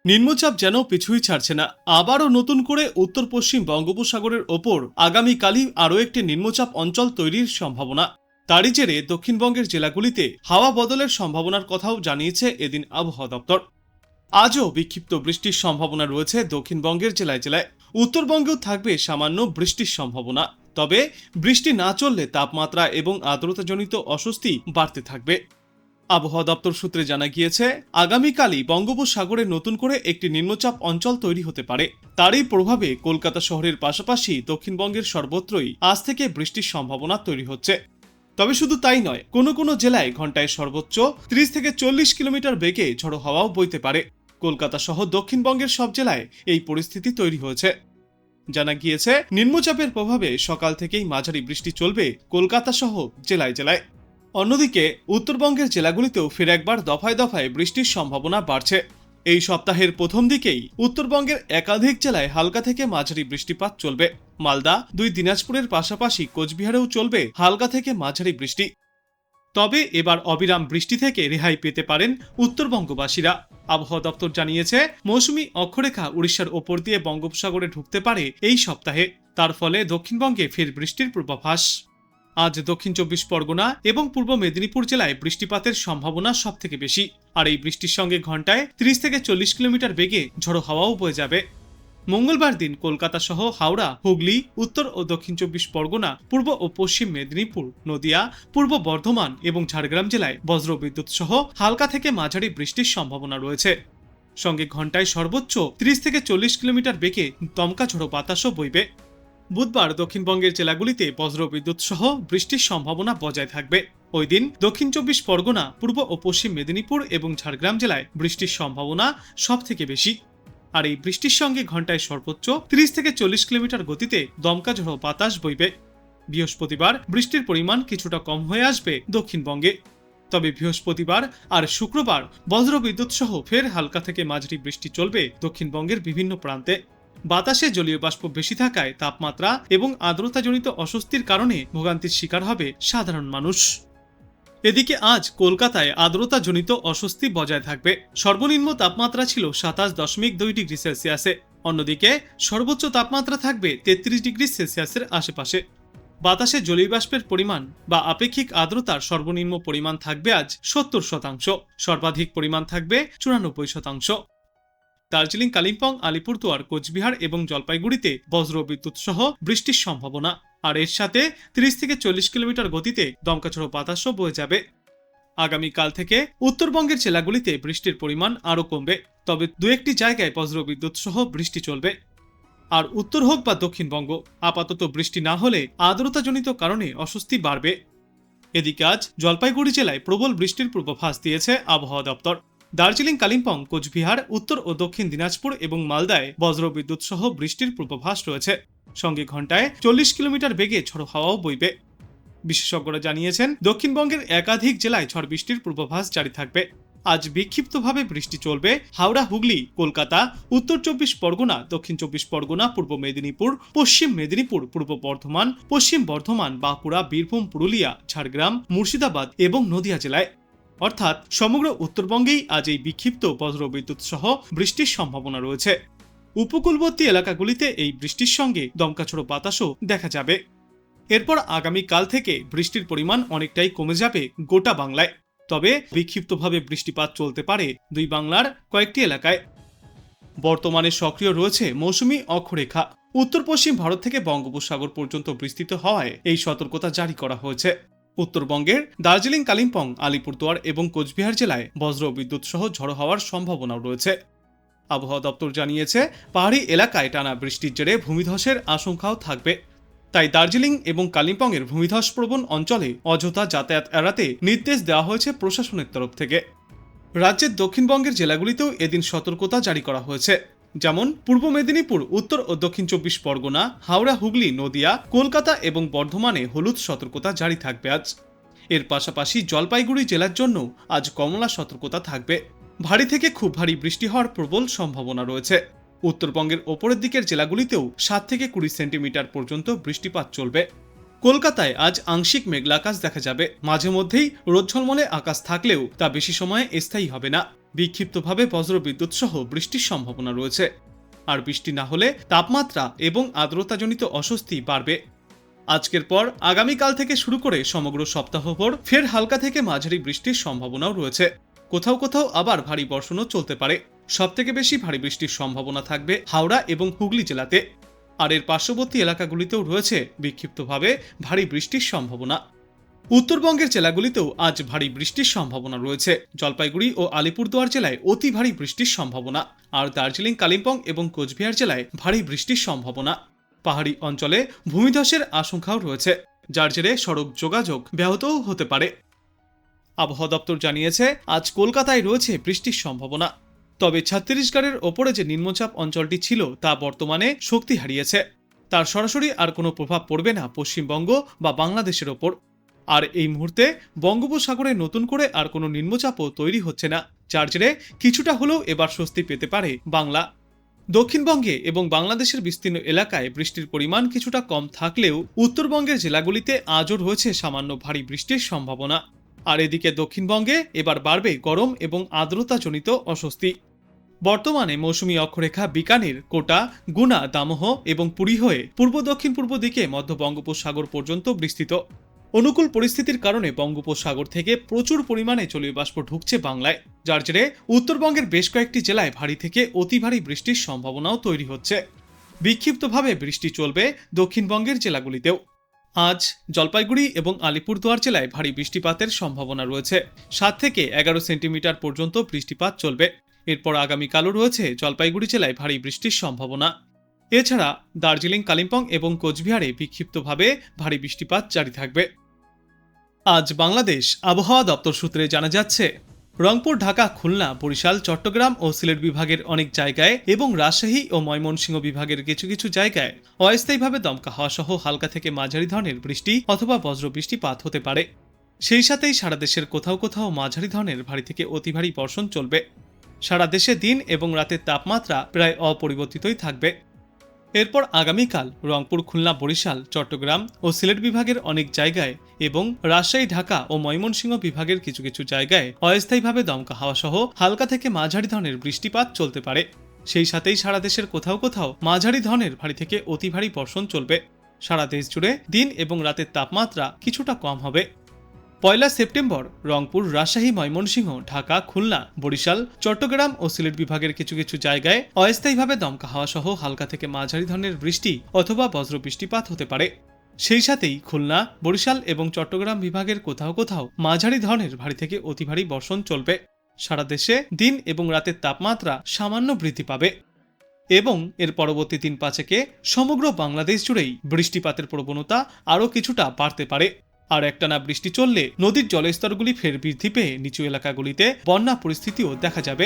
নিম্নচাপ যেন পিছুই ছাড়ছে না। আবারও নতুন করে উত্তর পশ্চিম বঙ্গোপসাগরের ওপর আগামীকালই আরও একটি নিম্নচাপ অঞ্চল তৈরির সম্ভাবনা। তারই জেরে দক্ষিণবঙ্গের জেলাগুলিতে হাওয়া বদলের সম্ভাবনার কথাও জানিয়েছে এদিন আবহাওয়া দপ্তর। আজও বিক্ষিপ্ত বৃষ্টির সম্ভাবনা রয়েছে দক্ষিণবঙ্গের জেলায় জেলায়। উত্তরবঙ্গেও থাকবে সামান্য বৃষ্টির সম্ভাবনা। তবে বৃষ্টি না চললে তাপমাত্রা এবং আর্দ্রতাজনিত অস্বস্তি বাড়তে থাকবে। আবহাওয়া দপ্তর সূত্রে জানা গিয়েছে, আগামীকালই বঙ্গোপসাগরে নতুন করে একটি নিম্নচাপ অঞ্চল তৈরি হতে পারে। তারই প্রভাবে কলকাতা শহরের পাশাপাশি দক্ষিণবঙ্গের সর্বত্রই আজ থেকে বৃষ্টির সম্ভাবনা তৈরি হচ্ছে। তবে শুধু তাই নয়, কোনো কোনো জেলায় ঘন্টায় সর্বোচ্চ 30 থেকে 40 কিলোমিটার বেগে ঝড়ো হাওয়াও বইতে পারে। কলকাতা সহ দক্ষিণবঙ্গের সব জেলায় এই পরিস্থিতি তৈরি হয়েছে। জানা গিয়েছে, নিম্নচাপের প্রভাবে সকাল থেকেই মাঝারি বৃষ্টি চলবে কলকাতা সহ জেলায় জেলায়। অন্যদিকে উত্তরবঙ্গের জেলাগুলিতেও ফের একবার দফায় দফায় বৃষ্টির সম্ভাবনা বাড়ছে। এই সপ্তাহের প্রথম দিকেই উত্তরবঙ্গের একাধিক জেলায় হালকা থেকে মাঝারি বৃষ্টিপাত চলবে। মালদা, 2 দিনাজপুরের পাশাপাশি কোচবিহারেও চলবে হালকা থেকে মাঝারি বৃষ্টি। তবে এবার অবিরাম বৃষ্টি থেকে রেহাই পেতে পারেন উত্তরবঙ্গবাসীরা। আবহাওয়া দপ্তর জানিয়েছে, মৌসুমী অক্ষরেখা উড়িষ্যার ওপর দিয়ে বঙ্গোপসাগরে ঢুকতে পারে এই সপ্তাহে। তার ফলে দক্ষিণবঙ্গে ফের বৃষ্টির পূর্বাভাস। আজ দক্ষিণ 24 পরগনা এবং পূর্ব মেদিনীপুর জেলায় বৃষ্টিপাতের সম্ভাবনা সব থেকে বেশি। আর এই বৃষ্টির সঙ্গে ঘন্টায় 30 থেকে 40 কিলোমিটার বেগে ঝড়ো হাওয়াও বয়ে যাবে। মঙ্গলবার দিন কলকাতা সহ হাওড়া, হুগলি, উত্তর ও দক্ষিণ 24 পরগনা, পূর্ব ও পশ্চিম মেদিনীপুর, নদিয়া, পূর্ব বর্ধমান এবং ঝাড়গ্রাম জেলায় বজ্রবিদ্যুৎ সহ হালকা থেকে মাঝারি বৃষ্টির সম্ভাবনা রয়েছে। সঙ্গে ঘন্টায় সর্বোচ্চ 30 থেকে 40 কিলোমিটার বেগে দমকা ঝড়ো বাতাসও বইবে। বুধবার দক্ষিণবঙ্গের জেলাগুলিতে বজ্রবিদ্যুৎ সহ বৃষ্টির সম্ভাবনা বজায় থাকবে। ওই দিন দক্ষিণ 24 পরগনা, পূর্ব ও পশ্চিম মেদিনীপুর এবং ঝাড়গ্রাম জেলায় বৃষ্টির সম্ভাবনা সব থেকে বেশি। আর এই বৃষ্টির সঙ্গে ঘন্টায় সর্বোচ্চ 30 থেকে 40 কিলোমিটার গতিতে দমকা ঝড়ো বাতাস বইবে। বৃহস্পতিবার বৃষ্টির পরিমাণ কিছুটা কম হয়ে আসবে দক্ষিণবঙ্গে। তবে বৃহস্পতিবার আর শুক্রবার বজ্রবিদ্যুৎ সহ ফের হালকা থেকে মাঝারি বৃষ্টি চলবে দক্ষিণবঙ্গের বিভিন্ন প্রান্তে। বাতাসে জলীয় বাষ্প বেশি থাকায় তাপমাত্রা এবং আর্দ্রতাজনিত অস্বস্তির কারণে ভোগান্তির শিকার হবে সাধারণ মানুষ। এদিকে আজ কলকাতায় আর্দ্রতাজনিত অস্বস্তি বজায় থাকবে। সর্বনিম্ন তাপমাত্রা ছিল 27.2 ডিগ্রি সেলসিয়াসে। অন্যদিকে সর্বোচ্চ তাপমাত্রা থাকবে 33 ডিগ্রি সেলসিয়াসের আশেপাশে। বাতাসে জলীয় বাষ্পের পরিমাণ বা আপেক্ষিক আর্দ্রতার সর্বনিম্ন পরিমাণ থাকবে আজ 70%, সর্বাধিক পরিমাণ থাকবে 94%। দার্জিলিং, কালিম্পং, আলিপুরদুয়ার, কোচবিহার এবং জলপাইগুড়িতে বজ্রবিদ্যুৎ সহ বৃষ্টির সম্ভাবনা। আর এর সাথে 30 থেকে 40 কিলোমিটার গতিতে দমকাঝড়ো বাতাসও বয়ে যাবে। আগামীকাল থেকে উত্তরবঙ্গের জেলাগুলিতে বৃষ্টির পরিমাণ আরও কমবে। তবে 2-1টি জায়গায় বজ্রবিদ্যুৎ সহ বৃষ্টি চলবে। আর উত্তর হোক বা দক্ষিণবঙ্গ, আপাতত বৃষ্টি না হলে আর্দ্রতাজনিত কারণে অস্বস্তি বাড়বে। এদিকে আজ জলপাইগুড়ি জেলায় প্রবল বৃষ্টির পূর্বাভাস দিয়েছে আবহাওয়া দপ্তর। দার্জিলিং, কালিম্পং, কোচবিহার, উত্তর ও দক্ষিণ দিনাজপুর এবং মালদায় বজ্রবিদ্যুৎ সহ বৃষ্টির পূর্বাভাস রয়েছে। সঙ্গে ঘন্টায় 40 কিলোমিটার বেগে ঝড়ো হাওয়াও বইবে। বিশেষজ্ঞরা জানিয়েছেন, দক্ষিণবঙ্গের একাধিক জেলায় ঝড় বৃষ্টির পূর্বাভাস জারি থাকবে। আজ বিক্ষিপ্তভাবে বৃষ্টি চলবে হাওড়া, হুগলি, কলকাতা, উত্তর 24 পরগনা, দক্ষিণ 24 পরগনা, পূর্ব মেদিনীপুর, পশ্চিম মেদিনীপুর, পূর্ব বর্ধমান, পশ্চিম বর্ধমান, বাঁকুড়া, বীরভূম, পুরুলিয়া, ঝাড়গ্রাম, মুর্শিদাবাদ এবং নদিয়া জেলায়। অর্থাৎ সমগ্র উত্তরবঙ্গেই আজ এই বিক্ষিপ্ত বজ্রবিদ্যুৎ সহ বৃষ্টির সম্ভাবনা রয়েছে। উপকূলবর্তী এলাকাগুলিতে এই বৃষ্টির সঙ্গে দমকাঝড়ো বাতাসও দেখা যাবে। এরপর আগামীকাল থেকে বৃষ্টির পরিমাণ অনেকটাই কমে যাবে গোটা বাংলায়। তবে বিক্ষিপ্তভাবে বৃষ্টিপাত চলতে পারে 2 বাংলার কয়েকটি এলাকায়। বর্তমানে সক্রিয় রয়েছে মৌসুমী অক্ষরেখা। উত্তর পশ্চিম ভারত থেকে বঙ্গোপসাগর পর্যন্ত বিস্তৃত হওয়ায় এই সতর্কতা জারি করা হয়েছে। উত্তরবঙ্গের দার্জিলিং, কালিম্পং, আলিপুরদুয়ার এবং কোচবিহার জেলায় বজ্রবিদ্যুৎ সহ ঝড়ো হওয়ার সম্ভাবনাও রয়েছে। আবহাওয়া দপ্তর জানিয়েছে, পাহাড়ি এলাকায় টানা বৃষ্টির জেরে ভূমিধসের আশঙ্কাও থাকবে। তাই দার্জিলিং এবং কালিম্পংয়ের ভূমিধসপ্রবণ অঞ্চলে অযথা যাতায়াত এড়াতে নির্দেশ দেওয়া হয়েছে প্রশাসনের তরফ থেকে। রাজ্যের দক্ষিণবঙ্গের জেলাগুলিতেও এদিন সতর্কতা জারি করা হয়েছে। যেমন পূর্ব মেদিনীপুর, উত্তর ও দক্ষিণ 24 পরগনা, হাওড়া, হুগলি, নদিয়া, কলকাতা এবং বর্ধমানে হলুদ সতর্কতা জারি থাকবে আজ। এর পাশাপাশি জলপাইগুড়ি জেলার জন্য আজ কমলা সতর্কতা থাকবে। ভারী থেকে খুব ভারী বৃষ্টি হওয়ার প্রবল সম্ভাবনা রয়েছে। উত্তরবঙ্গের ওপরের দিকের জেলাগুলিতেও 7 থেকে 20 সেন্টিমিটার পর্যন্ত বৃষ্টিপাত চলবে। কলকাতায় আজ আংশিক মেঘলা আকাশ দেখা যাবে। মাঝে মধ্যেই রোদ ঝলমলে আকাশ থাকলেও তা বেশি সময় স্থায়ী হবে না। বিক্ষিপ্তভাবে বজ্রবিদ্যুৎ সহ বৃষ্টির সম্ভাবনা রয়েছে। আর বৃষ্টি না হলে তাপমাত্রা এবং আর্দ্রতাজনিত অস্বস্তি বাড়বে। আজকের পর আগামীকাল থেকে শুরু করে সমগ্র সপ্তাহভর ফের হালকা থেকে মাঝারি বৃষ্টির সম্ভাবনাও রয়েছে। কোথাও কোথাও আবার ভারী বর্ষণও চলতে পারে। সবথেকে বেশি ভারী বৃষ্টির সম্ভাবনা থাকবে হাওড়া এবং হুগলি জেলাতে। আর এর পার্শ্ববর্তী এলাকাগুলিতেও রয়েছে বিক্ষিপ্তভাবে ভারী বৃষ্টির সম্ভাবনা। উত্তরবঙ্গের জেলাগুলিতেও আজ ভারী বৃষ্টির সম্ভাবনা রয়েছে। জলপাইগুড়ি ও আলিপুরদুয়ার জেলায় অতি ভারী বৃষ্টির সম্ভাবনা, আর দার্জিলিং, কালিম্পং এবং কোচবিহার জেলায় ভারী বৃষ্টির সম্ভাবনা। পাহাড়ি অঞ্চলে ভূমিধসের আশঙ্কাও রয়েছে, যার জেরে সড়ক যোগাযোগ ব্যাহতও হতে পারে। আবহাওয়া দপ্তর জানিয়েছে আজ কলকাতায় রয়েছে বৃষ্টির সম্ভাবনা। তবে ছত্তিশগড়ের ওপরে যে নিম্নচাপ অঞ্চলটি ছিল তা বর্তমানে শক্তি হারিয়েছে। তার সরাসরি আর কোনো প্রভাব পড়বে না পশ্চিমবঙ্গ বা বাংলাদেশের ওপর। আর এই মুহূর্তে বঙ্গোপসাগরে নতুন করে আর কোনো নিম্নচাপও তৈরি হচ্ছে না, যার জেরে কিছুটা হলেও এবার স্বস্তি পেতে পারে বাংলা। দক্ষিণবঙ্গে এবং বাংলাদেশের বিস্তীর্ণ এলাকায় বৃষ্টির পরিমাণ কিছুটা কম থাকলেও উত্তরবঙ্গের জেলাগুলিতে আজও রয়েছে সামান্য ভারী বৃষ্টির সম্ভাবনা। আর এদিকে দক্ষিণবঙ্গে এবার বাড়বে গরম এবং আর্দ্রতাজনিত অস্বস্তি। বর্তমানে মৌসুমী অক্ষরেখা বিকানের, কোটা, গুনা, দামোহ এবং পুরী হয়ে পূর্ব দক্ষিণ পূর্ব দিকে মধ্য বঙ্গোপসাগর পর্যন্ত বিস্তৃত। অনুকূল পরিস্থিতির কারণে বঙ্গোপসাগর থেকে প্রচুর পরিমাণে জলীয় বাষ্প ঢুকছে বাংলায়, যার জেরে উত্তরবঙ্গের বেশ কয়েকটি জেলায় ভারী থেকে অতি ভারী বৃষ্টির সম্ভাবনাও তৈরি হচ্ছে। বিক্ষিপ্তভাবে বৃষ্টি চলবে দক্ষিণবঙ্গের জেলাগুলিতেও। আজ জলপাইগুড়ি এবং আলিপুরদুয়ার জেলায় ভারী বৃষ্টিপাতের সম্ভাবনা রয়েছে। 7 থেকে 11 সেন্টিমিটার পর্যন্ত বৃষ্টিপাত চলবে। এরপর আগামীকালও রয়েছে জলপাইগুড়ি জেলায় ভারী বৃষ্টির সম্ভাবনা। এছাড়া দার্জিলিং, কালিম্পং এবং কোচবিহারে বিক্ষিপ্তভাবে ভারী বৃষ্টিপাত জারি থাকবে। আজ বাংলাদেশ আবহাওয়া দপ্তর সূত্রে জানা যাচ্ছে, রংপুর, ঢাকা, খুলনা, বরিশাল, চট্টগ্রাম ও সিলেট বিভাগের অনেক জায়গায় এবং রাজশাহী ও ময়মনসিংহ বিভাগের কিছু কিছু জায়গায় অস্থায়ীভাবে দমকা হাওয়া সহ হালকা থেকে মাঝারি ধরনের বৃষ্টি অথবা বজ্র বৃষ্টিপাত হতে পারে। সেই সাথেই সারা দেশের কোথাও কোথাও মাঝারি ধরনের ভারী থেকে অতি ভারী বর্ষণ চলবে। সারা দেশে দিন এবং রাতের তাপমাত্রা প্রায় অপরিবর্তিতই থাকবে। এরপর আগামীকাল রংপুর, খুলনা, বরিশাল, চট্টগ্রাম ও সিলেট বিভাগের অনেক জায়গায় এবং রাজশাহী, ঢাকা ও ময়মনসিংহ বিভাগের কিছু কিছু জায়গায় অস্থায়ীভাবে দমকা হাওয়া সহ হালকা থেকে মাঝারি ধরনের বৃষ্টিপাত চলতে পারে। সেই সাথেই সারা দেশের কোথাও কোথাও মাঝারি ধরনের ভারী থেকে অতি ভারী বর্ষণ চলবে। সারা দেশ জুড়ে দিন এবং রাতের তাপমাত্রা কিছুটা কম হবে। 1 সেপ্টেম্বর রংপুর, রাজশাহী, ময়মনসিংহ, ঢাকা, খুলনা, বরিশাল, চট্টগ্রাম ও সিলেট বিভাগের কিছু কিছু জায়গায় অস্থায়ীভাবে দমকা হাওয়া সহ হালকা থেকে মাঝারি ধরনের বৃষ্টি অথবা বজ্র বৃষ্টিপাত হতে পারে। সেই সাথেই খুলনা, বরিশাল এবং চট্টগ্রাম বিভাগের কোথাও কোথাও মাঝারি ধরনের ভারী থেকে অতি ভারী বর্ষণ চলবে। সারা দেশে দিন এবং রাতের তাপমাত্রা সামান্য বৃদ্ধি পাবে এবং এর পরবর্তী 3-5 সমগ্র বাংলাদেশ জুড়েই বৃষ্টিপাতের প্রবণতা আরও কিছুটা বাড়তে পারে। আর একটানা বৃষ্টি চললে নদীর জলস্তরগুলি ফের বৃদ্ধি পেয়ে নিচু এলাকাগুলিতে বন্যা পরিস্থিতিও দেখা যাবে।